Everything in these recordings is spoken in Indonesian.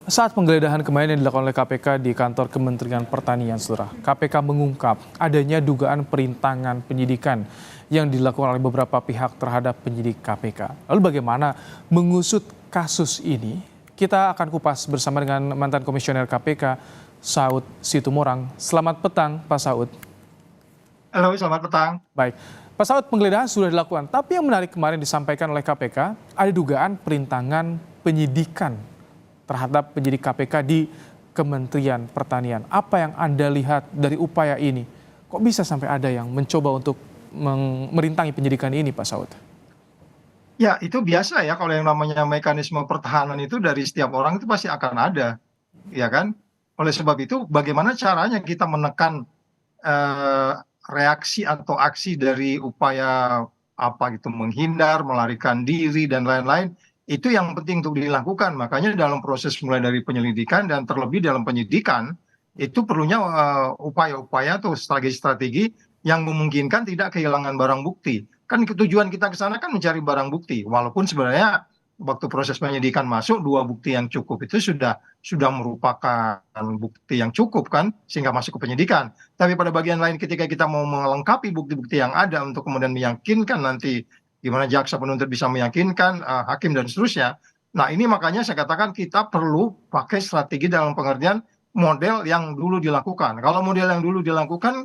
Saat penggeledahan kemarin yang dilakukan oleh KPK di kantor Kementerian Pertanian, Saudara, KPK mengungkap adanya dugaan perintangan penyidikan yang dilakukan oleh beberapa pihak terhadap penyidik KPK. Lalu bagaimana mengusut kasus ini? Kita akan kupas bersama dengan mantan komisioner KPK, Saud Situmorang. Selamat petang, Pak Saud. Halo, selamat petang. Baik, Pak Saud, penggeledahan sudah dilakukan, tapi yang menarik kemarin disampaikan oleh KPK, ada dugaan perintangan penyidikan terhadap penyidik KPK di Kementerian Pertanian. Apa yang Anda lihat dari upaya ini? Kok bisa sampai ada yang mencoba untuk merintangi penyidikan ini, Pak Saud? Ya, itu biasa ya kalau yang namanya mekanisme pertahanan itu dari setiap orang itu pasti akan ada, ya kan? Oleh sebab itu, bagaimana caranya kita menekan eh, reaksi atau aksi dari upaya apa gitu menghindar, melarikan diri dan lain-lain, itu yang penting untuk dilakukan. Makanya dalam proses mulai dari penyelidikan dan terlebih dalam penyidikan itu perlunya upaya-upaya atau strategi-strategi yang memungkinkan tidak kehilangan barang bukti. Kan tujuan kita ke sana kan mencari barang bukti, walaupun sebenarnya waktu proses penyidikan masuk dua bukti yang cukup itu sudah merupakan bukti yang cukup kan sehingga masuk ke penyidikan. Tapi pada bagian lain ketika kita mau melengkapi bukti-bukti yang ada untuk kemudian meyakinkan nanti gimana jaksa penuntut bisa meyakinkan hakim dan seterusnya. Nah, ini makanya saya katakan kita perlu pakai strategi dalam pengertian model yang dulu dilakukan. Kalau model yang dulu dilakukan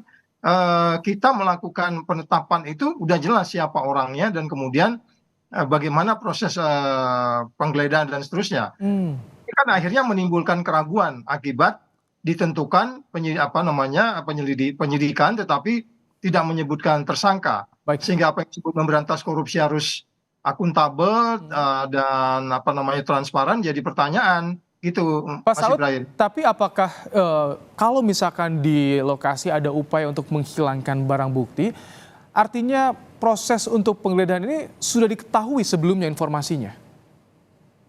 kita melakukan penetapan itu udah jelas siapa orangnya dan kemudian bagaimana proses penggeledahan dan seterusnya. Hmm, Ini kan akhirnya menimbulkan keraguan akibat ditentukan penyidikan tetapi tidak menyebutkan tersangka. baik. Sehingga apa yang disebut memberantas korupsi harus akuntabel dan apa namanya transparan jadi pertanyaan gitu, Pak Mas Saud, Ibrahim. tapi apakah kalau misalkan di lokasi ada upaya untuk menghilangkan barang bukti, artinya proses untuk penggeledahan ini sudah diketahui sebelumnya informasinya?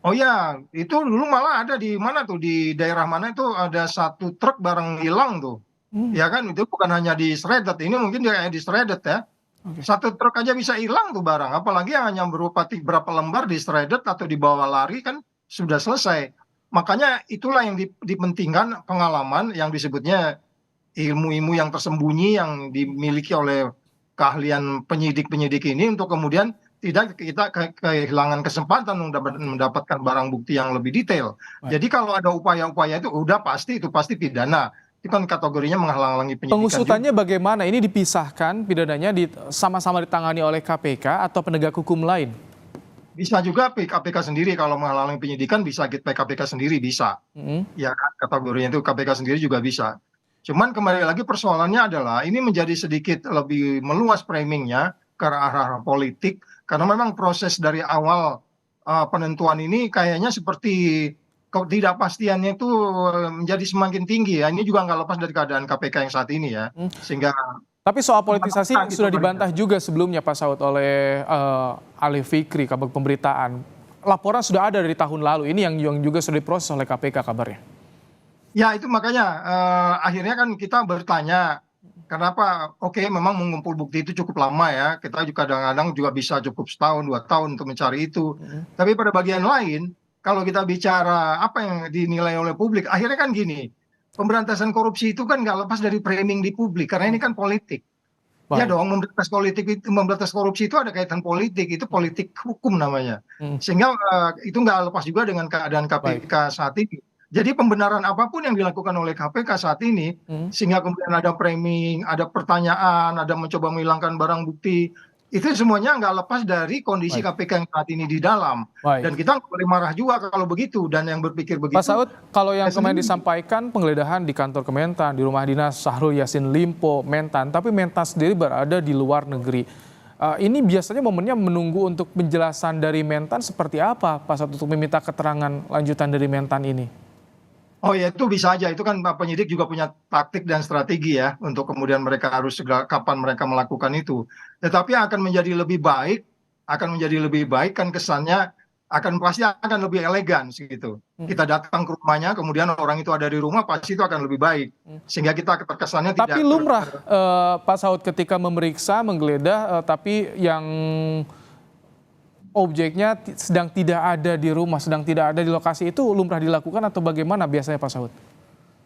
Oh ya, itu dulu malah ada di mana tuh di daerah mana itu ada satu truk barang hilang tuh. Hmm, Ya kan itu bukan hanya di shredded, ini mungkin dia kayak di shredded ya. oke. Satu truk aja bisa hilang tuh barang, apalagi yang hanya berupa berapa lembar di shredded atau dibawa lari kan sudah selesai. Makanya itulah yang dipentingkan pengalaman yang disebutnya ilmu-ilmu yang tersembunyi yang dimiliki oleh keahlian penyidik-penyidik ini untuk kemudian tidak kita kehilangan kesempatan mendapatkan barang bukti yang lebih detail. Baik. Jadi kalau ada upaya-upaya itu pasti pidana. Itu kan kategorinya menghalang-halangi penyidikan juga. Pengusutannya bagaimana? Ini dipisahkan pidananya sama-sama ditangani oleh KPK atau penegak hukum lain? Bisa juga KPK sendiri kalau menghalangi penyidikan bisa KPK sendiri bisa. Hmm. Ya kan kategorinya itu KPK sendiri juga bisa. Cuman kembali lagi persoalannya adalah ini menjadi sedikit lebih meluas framingnya ke arah politik karena memang proses dari awal penentuan ini kayaknya seperti ketidakpastiannya itu menjadi semakin tinggi ya. Ini juga nggak lepas dari keadaan KPK yang saat ini ya. Sehingga Tapi soal politisasi gitu sudah dibantah juga sebelumnya Pak Saud oleh Ali Fikri, Kabag Pemberitaan. Laporan sudah ada dari tahun lalu, ini yang juga sudah diproses oleh KPK kabarnya. ya itu makanya akhirnya kan kita bertanya kenapa oke memang mengumpul bukti itu cukup lama ya. Kita juga kadang-kadang juga bisa cukup setahun, 2 tahun untuk mencari itu. Tapi pada bagian lain, kalau kita bicara apa yang dinilai oleh publik, akhirnya kan gini, pemberantasan korupsi itu kan nggak lepas dari framing di publik, karena ini kan politik. Ya Baik. dong, memberantas korupsi itu ada kaitan politik, itu politik hukum namanya. Hmm, Sehingga itu nggak lepas juga dengan keadaan baik. KPK saat ini. Jadi pembenaran apapun yang dilakukan oleh KPK saat ini, Hmm, sehingga kemudian ada framing, ada pertanyaan, ada mencoba menghilangkan barang bukti, itu semuanya nggak lepas dari kondisi baik. KPK yang saat ini di dalam. Baik. Dan kita nggak boleh marah juga kalau begitu. Dan yang berpikir Pak begitu, Saud, kalau yang saya kemarin sendiri. disampaikan penggeledahan di kantor Kementan, di rumah dinas Syahrul Yassin Limpo, Mentan, tapi Mentan sendiri berada di luar negeri. Ini biasanya momennya menunggu untuk penjelasan dari Mentan seperti apa, Pak Saud, untuk meminta keterangan lanjutan dari Mentan ini? Oh ya itu bisa aja, itu kan penyidik juga punya taktik dan strategi ya untuk kemudian mereka harus segera kapan mereka melakukan itu. Tetapi akan menjadi lebih baik kan kesannya pasti akan lebih elegan gitu. Hmm. Kita datang ke rumahnya, kemudian orang itu ada di rumah pasti itu akan lebih baik. Sehingga kita terkesannya Tapi tidak lumrah, Pak Saud, ketika memeriksa, menggeledah, tapi yang objeknya sedang tidak ada di rumah, sedang tidak ada di lokasi, itu lumrah dilakukan atau bagaimana biasanya Pak Saud?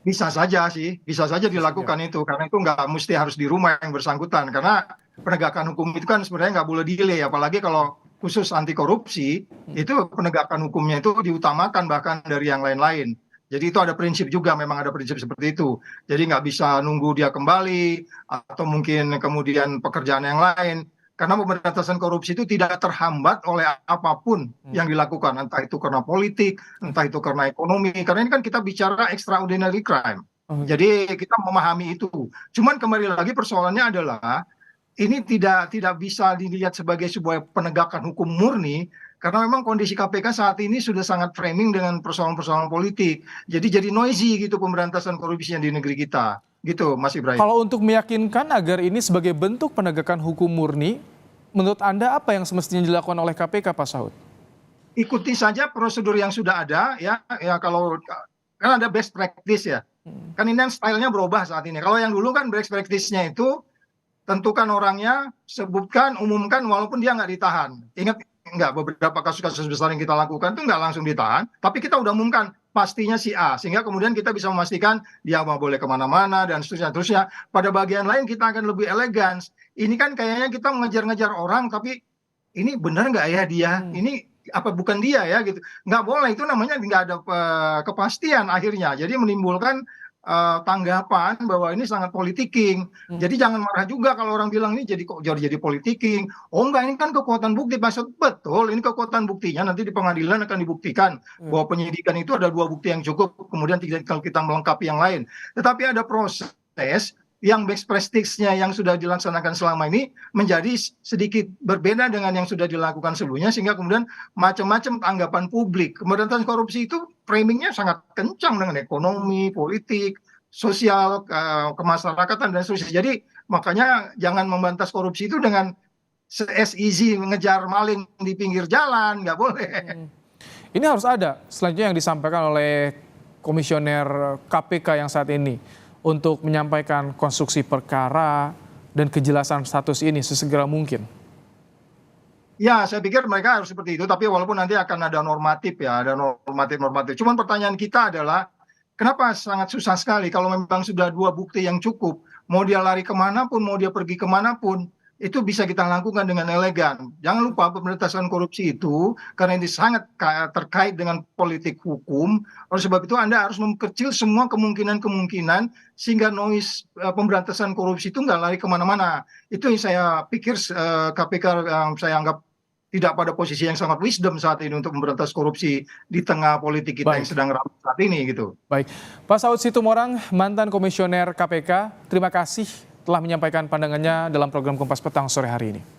Bisa saja sih, bisa saja dilakukan itu, karena itu nggak mesti harus di rumah yang bersangkutan, karena penegakan hukum itu kan sebenarnya nggak boleh delay, apalagi kalau khusus anti korupsi, itu penegakan hukumnya itu diutamakan bahkan dari yang lain-lain. Jadi itu ada prinsip juga, memang ada prinsip seperti itu. Jadi nggak bisa nunggu dia kembali, atau mungkin kemudian pekerjaan yang lain. Karena pemberantasan korupsi itu tidak terhambat oleh apapun yang dilakukan, entah itu karena politik, entah itu karena ekonomi. Karena ini kan kita bicara extraordinary crime. Jadi kita memahami itu. Cuman kembali lagi persoalannya adalah ini tidak bisa dilihat sebagai sebuah penegakan hukum murni, karena memang kondisi KPK saat ini sudah sangat framing dengan persoalan-persoalan politik. Jadi noisy gitu pemberantasan korupsinya di negeri kita. Gitu, Mas Ibrahim. Kalau untuk meyakinkan agar ini sebagai bentuk penegakan hukum murni, menurut Anda apa yang semestinya dilakukan oleh KPK, Pak Saud? Ikuti saja prosedur yang sudah ada, ya kalau kan ada best practice ya. Kan ini kan stylenya berubah saat ini. Kalau yang dulu kan best practice-nya itu tentukan orangnya, sebutkan, umumkan walaupun dia nggak ditahan. Ingat nggak, beberapa kasus-kasus besar yang kita lakukan itu nggak langsung ditahan, tapi kita udah umumkan pastinya si A, sehingga kemudian kita bisa memastikan dia mau boleh kemana-mana dan seterusnya. Pada bagian lain kita akan lebih elegan. Ini kan kayaknya kita mengejar-ngejar orang, tapi ini benar nggak ya dia? Ini apa bukan dia ya gitu? Nggak boleh, itu namanya nggak ada kepastian akhirnya. Jadi menimbulkan tanggapan bahwa ini sangat politiking. Jadi jangan marah juga kalau orang bilang ini jadi politiking. Oh enggak, ini kan kekuatan bukti, maksud betul. Ini kekuatan buktinya nanti di pengadilan akan dibuktikan bahwa penyidikan itu ada 2 bukti yang cukup. Kemudian kalau kita melengkapi yang lain. Tetapi ada proses yang best practice-nya yang sudah dilaksanakan selama ini menjadi sedikit berbeda dengan yang sudah dilakukan sebelumnya, sehingga kemudian macam-macam tanggapan publik. Pemberantasan korupsi itu framingnya sangat kencang dengan ekonomi, politik, sosial, kemasyarakatan dan seterusnya. Jadi makanya jangan memberantas korupsi itu dengan as easy mengejar maling di pinggir jalan, nggak boleh. Ini harus ada selanjutnya yang disampaikan oleh komisioner KPK yang saat ini untuk menyampaikan konstruksi perkara dan kejelasan status ini sesegera mungkin. Ya, saya pikir mereka harus seperti itu, tapi walaupun nanti akan ada normatif ya, ada normatif. Cuman pertanyaan kita adalah, kenapa sangat susah sekali kalau memang sudah 2 bukti yang cukup, mau dia lari kemanapun, mau dia pergi kemanapun, itu bisa kita lakukan dengan elegan. Jangan lupa pemberantasan korupsi itu, karena ini sangat terkait dengan politik hukum, oleh sebab itu Anda harus memperkecil semua kemungkinan-kemungkinan, sehingga noise pemberantasan korupsi itu nggak lari kemana-mana. Itu yang saya pikir KPK saya anggap tidak pada posisi yang sangat wisdom saat ini untuk memberantas korupsi di tengah politik kita yang sedang ramai saat ini gitu. Baik, Pak Saud Situmorang, mantan komisioner KPK, terima kasih telah menyampaikan pandangannya dalam program Kompas Petang sore hari ini.